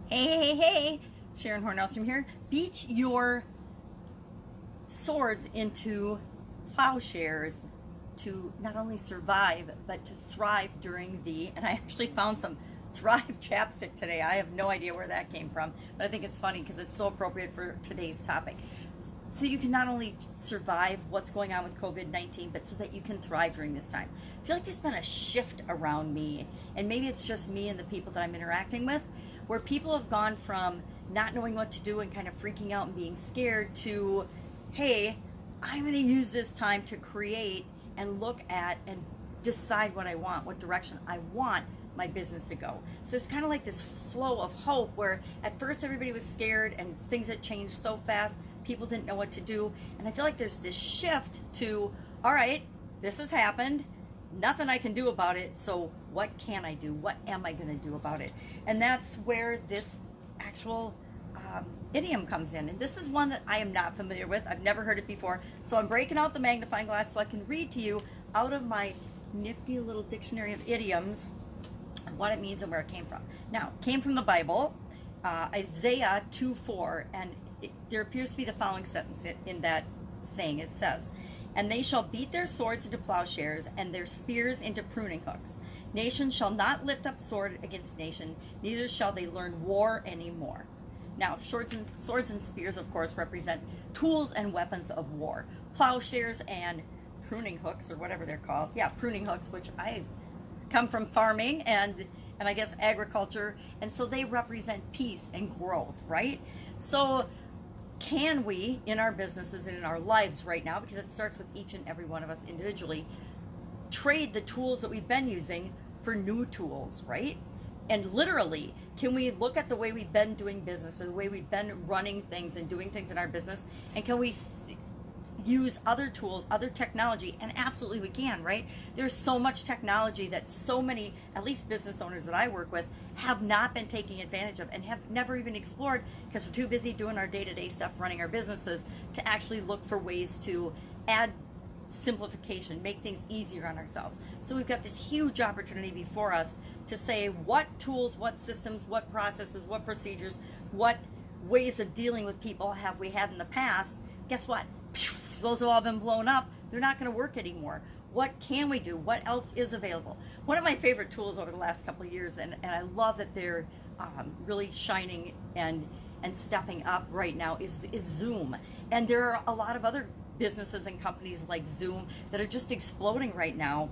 Hey, Sharon Horne-Ellstrom here. Beat your swords into plowshares to not only survive, but to thrive during and I actually found some Thrive chapstick today. I have no idea where that came from, but I think it's funny because it's so appropriate for today's topic. So you can not only survive what's going on with COVID-19, but so that you can thrive during this time. I feel like there's been a shift around me, and maybe it's just me and the people that I'm interacting with, where people have gone from not knowing what to do and kind of freaking out and being scared to, hey, I'm going to use this time to create and look at and decide what I want, what direction I want my business to go. So it's kind of like this flow of hope where at first everybody was scared and things had changed so fast, people didn't know what to do. And I feel like there's this shift to, all right, this has happened, nothing I can do about it, so what can I do? What am I going to do about it? And that's where this actual idiom comes in. And this is one that I am not familiar with. I've never heard it before. So I'm breaking out the magnifying glass so I can read to you out of my nifty little dictionary of idioms what it means and where it came from. Now, it came from the Bible, Isaiah 2:4, and there appears to be the following sentence in that saying. It says, "And they shall beat their swords into plowshares and their spears into pruning hooks. Nation shall not lift up sword against nation, neither shall they learn war anymore." Now, swords and spears, of course, represent tools and weapons of war. Plowshares and pruning hooks, or whatever they're called. Yeah, pruning hooks, which I come from farming and I guess agriculture, and so they represent peace and growth, right? So can we, in our businesses and in our lives right now, because it starts with each and every one of us individually, trade the tools that we've been using for new tools, right? And literally, can we look at the way we've been doing business or the way we've been running things and doing things in our business, and can we use other tools, other technology? And absolutely we can, right? There's so much technology that so many, at least business owners that I work with, have not been taking advantage of and have never even explored because we're too busy doing our day-to-day stuff, running our businesses, to actually look for ways to add simplification, make things easier on ourselves. So we've got this huge opportunity before us to say what tools, what systems, what processes, what procedures, what ways of dealing with people have we had in the past. Guess what? Those have all been blown up. They're not going to work anymore. What can we do? What else is available? One of my favorite tools over the last couple of years, and I love that they're really shining and stepping up right now, is Zoom. And there are a lot of other businesses and companies like Zoom that are just exploding right now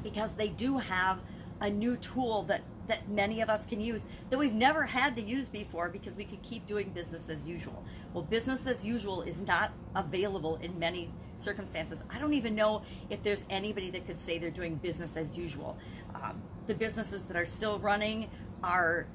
because they do have a new tool that many of us can use that we've never had to use before because we could keep doing business as usual. Well, business as usual is not available in many circumstances. I don't even know if there's anybody that could say they're doing business as usual. The businesses that are still running are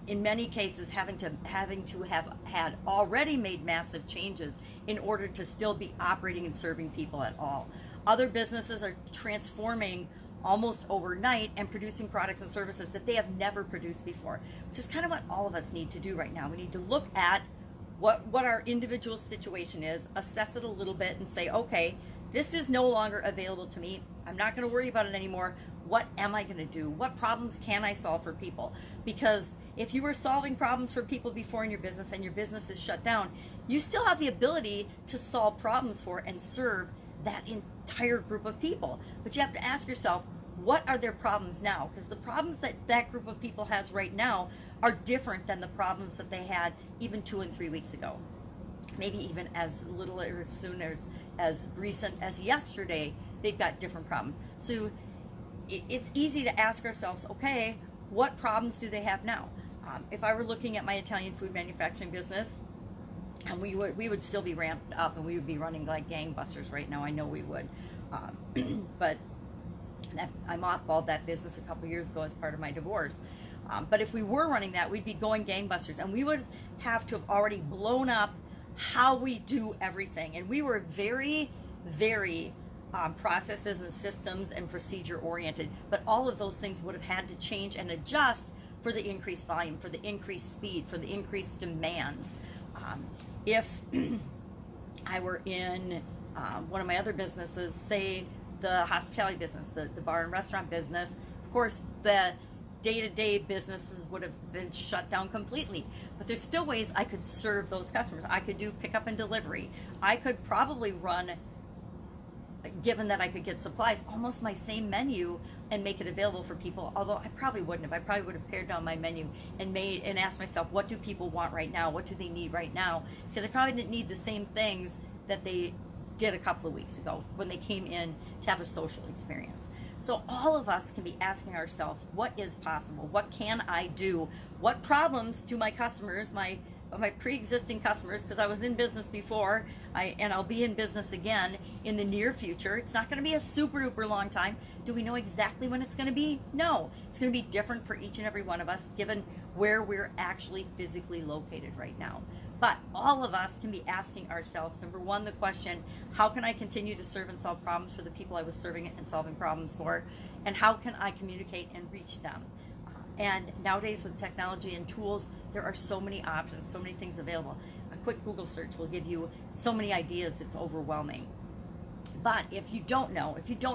in many cases having to have had already made massive changes in order to still be operating and serving people at all. Other businesses are transforming almost overnight and producing products and services that they have never produced before, which is kind of what all of us need to do right now. We need to look at what our individual situation is, assess it a little bit, and say, okay, this is no longer available to me. I'm not going to worry about it anymore. What am I going to do? What problems can I solve for people? Because if you were solving problems for people before in your business and your business is shut down, you still have the ability to solve problems for and serve that entire group of people. But you have to ask yourself, what are their problems now? Because the problems that that group of people has right now are different than the problems that they had even 2 and 3 weeks ago. Maybe even as little or as soon as recent as yesterday, they've got different problems. So it's easy to ask ourselves, okay, what problems do they have now? If I were looking at my Italian food manufacturing business, and we would still be ramped up and we would be running like gangbusters right now. I know we would. But I mothballed that business a couple years ago as part of my divorce. But if we were running that, we'd be going gangbusters, and we would have to have already blown up how we do everything. And we were very, very processes and systems and procedure oriented. But all of those things would have had to change and adjust for the increased volume, for the increased speed, for the increased demands. If I were in one of my other businesses, say the hospitality business, the bar and restaurant business, of course, day-to-day businesses would have been shut down completely. But there's still ways I could serve those customers. I could do pickup and delivery. I could probably run, given that I could get supplies, almost my same menu and make it available for people. Although I probably wouldn't have. I probably would have pared down my menu and asked myself, what do people want right now? What do they need right now? Because I probably didn't need the same things that they did a couple of weeks ago when they came in to have a social experience. So all of us can be asking ourselves, what is possible? What can I do? What problems do my customers, my pre-existing customers, because I was in business before, and I'll be in business again in the near future. It's not going to be a super duper long time. Do we know exactly when it's going to be? No. It's going to be different for each and every one of us, given where we're actually physically located right now. But all of us can be asking ourselves, number one, the question, how can I continue to serve and solve problems for the people I was serving and solving problems for? And how can I communicate and reach them? And nowadays with technology and tools, there are so many options, so many things available. A quick Google search will give you so many ideas, it's overwhelming. But if you don't know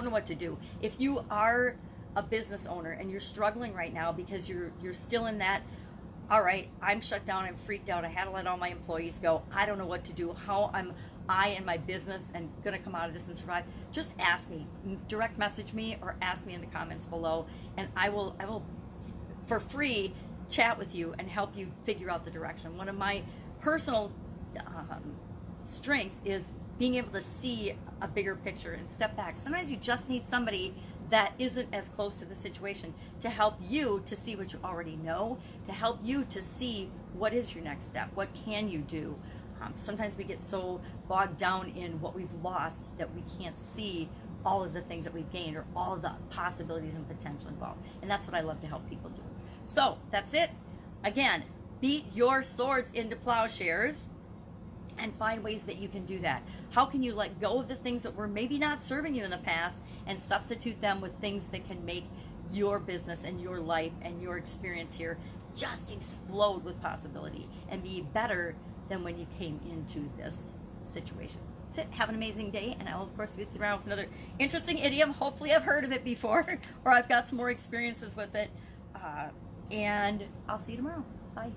what to do, if you are a business owner and you're struggling right now because you're still in that, all right, I'm shut down, I'm freaked out, I had to let all my employees go, I don't know what to do, how I and my business and gonna come out of this and survive, just ask me, direct message me or ask me in the comments below, and I will for free chat with you and help you figure out the direction. One of my personal strengths is being able to see a bigger picture and step back. Sometimes you just need somebody that isn't as close to the situation to help you to see what you already know, to help you to see what is your next step, what can you do. Sometimes we get so bogged down in what we've lost that we can't see all of the things that we've gained or all of the possibilities and potential involved. And that's what I love to help people do. So that's it. Again, beat your swords into plowshares and find ways that you can do that. How can you let go of the things that were maybe not serving you in the past and substitute them with things that can make your business and your life and your experience here just explode with possibility and be better than when you came into this situation. That's it. Have an amazing day, and I'll of course be around with another interesting idiom. Hopefully I've heard of it before or I've got some more experiences with it. And I'll see you tomorrow. Bye.